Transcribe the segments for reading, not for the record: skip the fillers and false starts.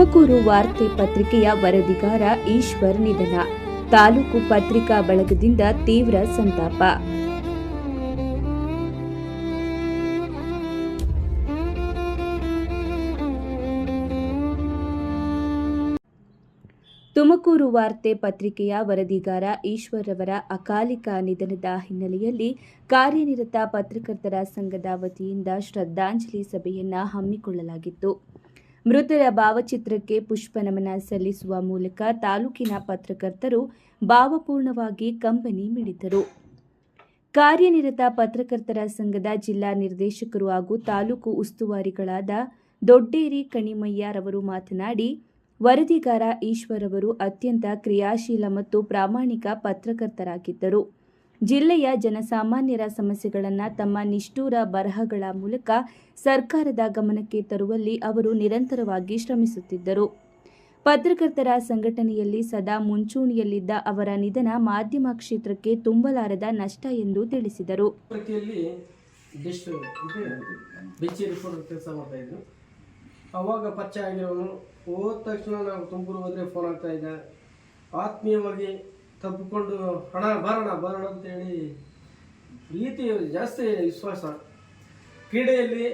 ತುಮಕೂರು ವಾರ್ತೆ ಪತ್ರಿಕೆಯ ವರದಿಗಾರ ಈಶ್ವರ್ ನಿಧನ. ತಾಲೂಕು ಪತ್ರಿಕಾ ಬಳಗದಿಂದ ತೀವ್ರ ಸಂತಾಪ. ತುಮಕೂರು ವಾರ್ತೆ ಪತ್ರಿಕೆಯ ವರದಿಗಾರ ಈಶ್ವರ್ ಅವರ ಅಕಾಲಿಕ ನಿಧನದ ಹಿನ್ನೆಲೆಯಲ್ಲಿ ಕಾರ್ಯನಿರತ ಪತ್ರಕರ್ತರ ಸಂಘದ ವತಿಯಿಂದ ಶ್ರದ್ಧಾಂಜಲಿ ಸಭೆಯನ್ನು ಹಮ್ಮಿಕೊಳ್ಳಲಾಗಿತ್ತು. ಮೃತರ ಭಾವಚಿತ್ರಕ್ಕೆ ಪುಷ್ಪನಮನ ಸಲ್ಲಿಸುವ ಮೂಲಕ ತಾಲೂಕಿನ ಪತ್ರಕರ್ತರು ಭಾವಪೂರ್ಣವಾಗಿ ಕಂಬನಿ ಮಿಡಿದರು. ಕಾರ್ಯನಿರತ ಪತ್ರಕರ್ತರ ಸಂಘದ ಜಿಲ್ಲಾ ನಿರ್ದೇಶಕರು ಹಾಗೂ ತಾಲೂಕು ಉಸ್ತುವಾರಿಗಳಾದ ದೊಡ್ಡೇರಿ ಕಣಿಮಯ್ಯರವರು ಮಾತನಾಡಿ, ವರದಿಗಾರ ಈಶ್ವರ್ ಅವರು ಅತ್ಯಂತ ಕ್ರಿಯಾಶೀಲ ಮತ್ತು ಪ್ರಾಮಾಣಿಕ ಪತ್ರಕರ್ತರಾಗಿದ್ದರು. ಜಿಲ್ಲೆಯ ಜನಸಾಮಾನ್ಯರ ಸಮಸ್ಯೆಗಳನ್ನು ತಮ್ಮ ನಿಷ್ಠುರ ಬರಹಗಳ ಮೂಲಕ ಸರ್ಕಾರದ ಗಮನಕ್ಕೆ ತರುವಲ್ಲಿ ಅವರು ನಿರಂತರವಾಗಿ ಶ್ರಮಿಸುತ್ತಿದ್ದರು. ಪತ್ರಕರ್ತರ ಸಂಘಟನೆಯಲ್ಲಿ ಸದಾ ಮುಂಚೂಣಿಯಲ್ಲಿದ್ದ ಅವರ ನಿಧನ ಮಾಧ್ಯಮ ಕ್ಷೇತ್ರಕ್ಕೆ ತುಂಬಲಾರದ ನಷ್ಟ ಎಂದು ತಿಳಿಸಿದರು. ಅವಾಗ ಪರಿಚಯ ಆಗಿರೋನು ಹೋದ ತಕ್ಷಣ ನಾವು ತುಮಕೂರು ಹೋದರೆ ಫೋನ್ ಆಗ್ತಾ ಇದ್ದ, ಆತ್ಮೀಯವಾಗಿ ತಬ್ಬಿಕೊಂಡು ಹಣ ಬರೋಣ ಅಂತೇಳಿ ಪ್ರೀತಿ ಜಾಸ್ತಿ ವಿಶ್ವಾಸ. ಕ್ರೀಡೆಯಲ್ಲಿ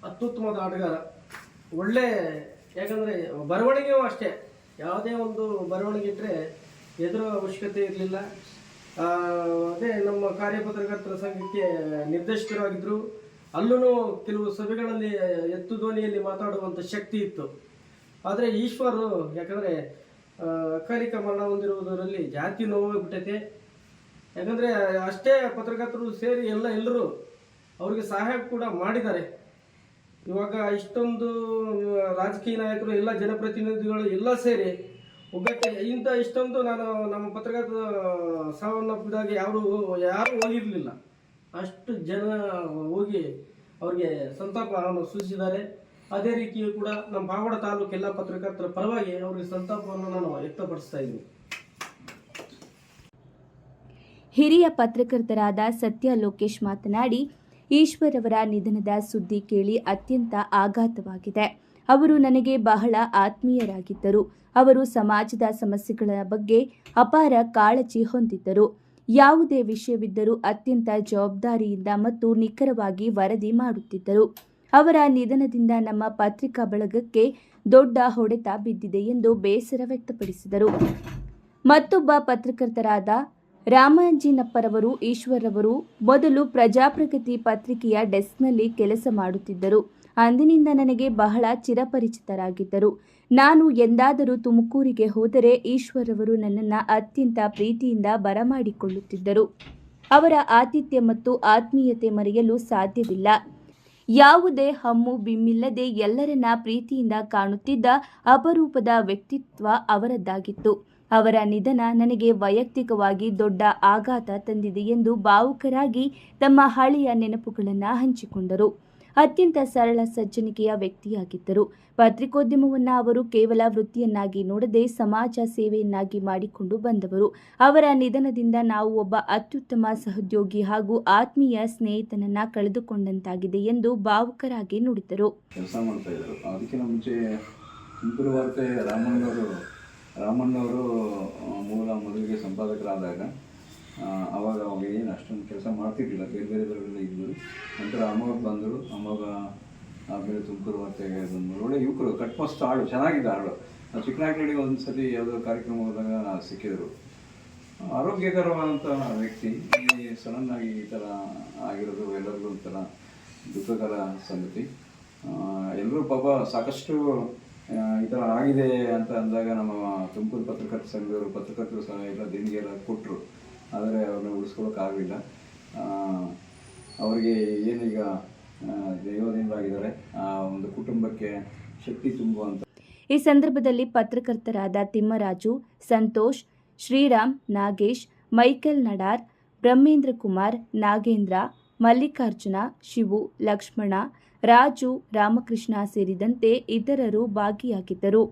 ಅತ್ಯುತ್ತಮವಾದ ಆಟಗಾರ, ಒಳ್ಳೆ, ಯಾಕಂದರೆ ಬರವಣಿಗೆಯೂ ಅಷ್ಟೇ, ಯಾವುದೇ ಒಂದು ಬರವಣಿಗೆ ಇಟ್ಟರೆ ಎದುರು ಅವಶ್ಯಕತೆ ಇರಲಿಲ್ಲ. ಅದೇ ನಮ್ಮ ಕಾರ್ಯಪತ್ರಕರ್ತರ ಸಂಘಕ್ಕೆ ನಿರ್ದೇಶಕರಾಗಿದ್ದರು. ಅಲ್ಲೂ ಕೆಲವು ಸಭೆಗಳಲ್ಲಿ ಎತ್ತು ಧ್ವನಿಯಲ್ಲಿ ಮಾತಾಡುವಂಥ ಶಕ್ತಿ ಇತ್ತು. ಆದರೆ ಈಶ್ವರು ಯಾಕಂದರೆ ಅಕಾಲಿಕ ಮರಣ ಹೊಂದಿರುವುದರಲ್ಲಿ ಜಾತಿ ನೋವಾಗ್ಬಿಟ್ಟೈತೆ. ಯಾಕಂದರೆ ಅಷ್ಟೇ ಪತ್ರಕರ್ತರು ಸೇರಿ ಎಲ್ಲರೂ ಅವರಿಗೆ ಸಹಾಯ ಕೂಡ ಮಾಡಿದ್ದಾರೆ. ಇವಾಗ ಇಷ್ಟೊಂದು ರಾಜಕೀಯ ನಾಯಕರು, ಎಲ್ಲ ಜನಪ್ರತಿನಿಧಿಗಳು ಎಲ್ಲ ಸೇರಿ ಒಗ್ಗಟ್ಟೆ ಇಷ್ಟೊಂದು ನಮ್ಮ ಪತ್ರಕರ್ತರ ಸಾವನ್ನಪ್ಪಿದಾಗ ಯಾರು ಹೋಗಿರಲಿಲ್ಲ. ಅಷ್ಟು ಜನ ಹೋಗಿ ಅವ್ರಿಗೆ ಸಂತಾಪವನ್ನು ಸೂಚಿಸಿದ್ದಾರೆ. ಅದೇ ರೀತಿಯೂ ಕೂಡ ನಮ್ಮ ಪಾವಗಡ ತಾಲೂಕು ಎಲ್ಲ ಪತ್ರಕರ್ತರ ಪರವಾಗಿ ಅವರಿಗೆ ಸಂತಾಪವನ್ನು ನಾನು ವ್ಯಕ್ತಪಡಿಸ್ತಾ ಇದ್ದೀನಿ. ಹಿರಿಯ ಪತ್ರಕರ್ತರಾದ ಸತ್ಯ ಲೋಕೇಶ್ ಮಾತನಾಡಿ, ಈಶ್ವರ್ ಅವರ ನಿಧನದ ಸುದ್ದಿ ಕೇಳಿ ಅತ್ಯಂತ ಆಘಾತವಾಗಿದೆ. ಅವರು ನನಗೆ ಬಹಳ ಆತ್ಮೀಯರಾಗಿದ್ದರು. ಅವರು ಸಮಾಜದ ಸಮಸ್ಯೆಗಳ ಬಗ್ಗೆ ಅಪಾರ ಕಾಳಜಿ ಹೊಂದಿದ್ದರು. ಯಾವುದೇ ವಿಷಯವಿದ್ದರೂ ಅತ್ಯಂತ ಜವಾಬ್ದಾರಿಯಿಂದ ಮತ್ತು ನಿಖರವಾಗಿ ವರದಿ ಮಾಡುತ್ತಿದ್ದರು. ಅವರ ನಿಧನದಿಂದ ನಮ್ಮ ಪತ್ರಿಕಾ ಬಳಗಕ್ಕೆ ದೊಡ್ಡ ಹೊಡೆತ ಬಿದ್ದಿದೆ ಎಂದು ಬೇಸರ ವ್ಯಕ್ತಪಡಿಸಿದರು. ಮತ್ತೊಬ್ಬ ಪತ್ರಕರ್ತರಾದ ರಾಮಾಂಜಿನಪ್ಪರವರು, ಈಶ್ವರ್ ಅವರು ಮೊದಲು ಪ್ರಜಾಪ್ರಗತಿ ಪತ್ರಿಕೆಯ ಡೆಸ್ಕ್ನಲ್ಲಿ ಕೆಲಸ ಮಾಡುತ್ತಿದ್ದರು. ಅಂದಿನಿಂದ ನನಗೆ ಬಹಳ ಚಿರಪರಿಚಿತರಾಗಿದ್ದರು. ನಾನು ಎಂದಾದರೂ ತುಮಕೂರಿಗೆ ಹೋದರೆ ಈಶ್ವರ್ ಅವರು ನನ್ನನ್ನು ಅತ್ಯಂತ ಪ್ರೀತಿಯಿಂದ ಬರಮಾಡಿಕೊಳ್ಳುತ್ತಿದ್ದರು. ಅವರ ಆತಿಥ್ಯ ಮತ್ತು ಆತ್ಮೀಯತೆ ಮರೆಯಲು ಸಾಧ್ಯವಿಲ್ಲ. ಯಾವುದೇ ಹಮ್ಮು ಬಿಮ್ಮಿಲ್ಲದೆ ಎಲ್ಲರನ್ನ ಪ್ರೀತಿಯಿಂದ ಕಾಣುತ್ತಿದ್ದ ಅಪರೂಪದ ವ್ಯಕ್ತಿತ್ವ ಅವರದ್ದಾಗಿತ್ತು. ಅವರ ನಿಧನ ನನಗೆ ವೈಯಕ್ತಿಕವಾಗಿ ದೊಡ್ಡ ಆಘಾತ ತಂದಿದೆ ಎಂದು ಭಾವುಕರಾಗಿ ತಮ್ಮ ಹಳೆಯ ನೆನಪುಗಳನ್ನು ಹಂಚಿಕೊಂಡರು. ಅತ್ಯಂತ ಸರಳ ಸಜ್ಜನಿಕೆಯ ವ್ಯಕ್ತಿಯಾಗಿದ್ದರು. ಪತ್ರಿಕೋದ್ಯಮವನ್ನು ಅವರು ಕೇವಲ ವೃತ್ತಿಯನ್ನಾಗಿ ನೋಡದೆ ಸಮಾಜ ಸೇವೆಯನ್ನಾಗಿ ಮಾಡಿಕೊಂಡು ಬಂದವರು. ಅವರ ನಿಧನದಿಂದ ನಾವು ಒಬ್ಬ ಅತ್ಯುತ್ತಮ ಸಹೋದ್ಯೋಗಿ ಹಾಗೂ ಆತ್ಮೀಯ ಸ್ನೇಹಿತನನ್ನ ಕಳೆದುಕೊಂಡಂತಾಗಿದೆ ಎಂದು ಭಾವುಕರಾಗಿ ನುಡಿದರು. ಕೆಲಸ ಮಾಡ್ತಾ ಇದ್ರು. ಅದಕ್ಕಿಂತ ಮುಂಚೆ ತುಮಕೂರು ವಾರ್ತೆ ರಾಮಣ್ಣವರು ಮೊದಲಿಗೆ ಸಂಪಾದಕರಾದಾಗ ಅವಾಗ ಏನು ಅಷ್ಟೊಂದು ಕೆಲಸ ಮಾಡ್ತಿರ್ಲಿಲ್ಲ, ಬೇರೆಯವರೆಲ್ಲ ಇದ್ದರು. ನಂತರ ಅಮೋಘ ಬಂದರು. ಅಮೋಘ ಆಮೇಲೆ ತುಮಕೂರು ವಾರ್ತೆಗೆ ಬಂದರು. ಒಳ್ಳೆ ಯುವಕರು, ಕಟ್ಮಸ್ತ್ ಹಾಡು, ಚೆನ್ನಾಗಿದೆ ಹಾಡು. ಚಿಕ್ಕನಾಗ್ಲಲ್ಲಿ ಒಂದು ಸತಿ ಯಾವುದೋ ಕಾರ್ಯಕ್ರಮ ಹೋದಾಗ ಸಿಕ್ಕಿದರು. ಆರೋಗ್ಯಕರವಾದಂಥ ವ್ಯಕ್ತಿ. ಸಡನ್ನಾಗಿ ಈ ಥರ ಆಗಿರೋದು ಎಲ್ಲರಿಗೂ ಒಂಥರ ದುಃಖಕರ ಸಂಗತಿ. ಎಲ್ಲರೂ ಪಾಪ ಸಾಕಷ್ಟು ಈ ಥರ ಆಗಿದೆ ಅಂತ ಅಂದಾಗ ನಮ್ಮ ತುಮಕೂರು ಪತ್ರಕರ್ತರ ಸಂಘದವರು, ಪತ್ರಕರ್ತರು ಸಹ ಎಲ್ಲ ದೇಣಿಗೆ ಎಲ್ಲ ಕೊಟ್ಟರು. ಆದರೆ ಅವ್ರನ್ನ ಉಳಿಸ್ಕೊಳ್ಳೋಕ್ಕಾಗಲಿಲ್ಲ. ಅವರಿಗೆ ಏನೀಗ ದೈವದಿಂದಾಗಿದ್ದಾರೆ, ಆ ಒಂದು ಕುಟುಂಬಕ್ಕೆ ಶಕ್ತಿ ತುಂಬುವಂಥ. ಈ ಸಂದರ್ಭದಲ್ಲಿ ಪತ್ರಕರ್ತರಾದ ತಿಮ್ಮರಾಜು, ಸಂತೋಷ್, ಶ್ರೀರಾಮ್, ನಾಗೇಶ್, ಮೈಕೆಲ್ ನಡಾರ್, ಬ್ರಹ್ಮೇಂದ್ರ ಕುಮಾರ್, ನಾಗೇಂದ್ರ, ಮಲ್ಲಿಕಾರ್ಜುನ, ಶಿವು, ಲಕ್ಷ್ಮಣ, ರಾಜು, ರಾಮಕೃಷ್ಣ ಸೇರಿದಂತೆ ಇತರರು ಭಾಗಿಯಾಗಿದ್ದರು.